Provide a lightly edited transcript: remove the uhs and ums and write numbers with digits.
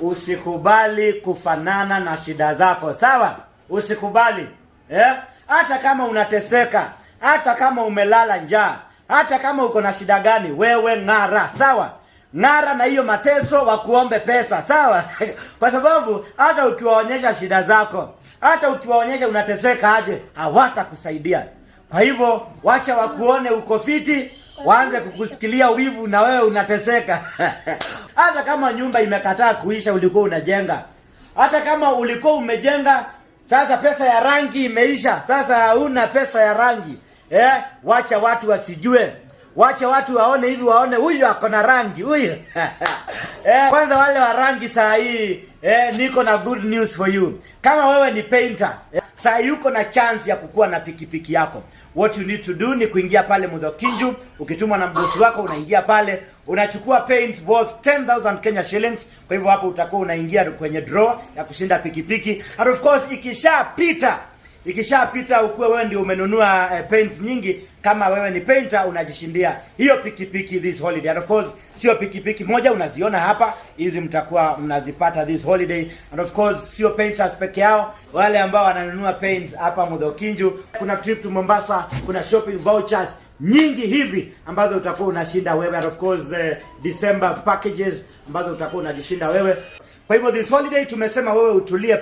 usikubali kufanana na shida zako, sawa? Usikubali. Hata kama unateseka, hata kama umelala njaa, hata kama uko na shida gani, wewe ng'ara, sawa? Ng'ara na hiyo mateso wakuombe pesa, sawa? Kwa sababu hata ukiwaonyesha shida zako, hata ukiwaonyesha unateseka aje, hawatakusaidia. Kwa hivyo wacha wakuone uko fiti, waanze kukusikilia wivu na wewe unateseka. Hata kama nyumba imekataa kuisha ulikuwa unajenga, hata kama ulikuwa umejenga, sasa pesa ya rangi imeisha, sasa hauna pesa ya rangi, wacha watu wasijue, wacha watu waone hivi, waone huyu ako na rangi huyu. Kwanza wale wa rangi saa hii, niko na good news for you. Kama wewe ni painter, saa yuko na chance ya kukua na pikipiki yako. What you need to do ni kuingia pale Muthokinju, ukitumwa na mbosi wako unaingia pale, unachukua paint worth 10,000 Kenya shillings. Kwa hivyo hapo utakuwa unaingia kwenye draw ya kushinda pikipiki. And of course ikishapita ukuwe wewe ndio umenunua paints nyingi, kama wewe ni painter unajishindia hiyo pikipiki this holiday. And of course sio pikipiki moja unaziona hapa, hizi mtakuwa mnazipata this holiday. And of course sio painters peke yao, wale ambao wananunua paints hapa Muthokinju, kuna trip to Mombasa, kuna shopping vouchers nyingi hivi ambazo utakuwa unashinda wewe. And of course December packages ambazo utakuwa unajishinda wewe. Kwa hivyo this holiday tumesema wewe utulie.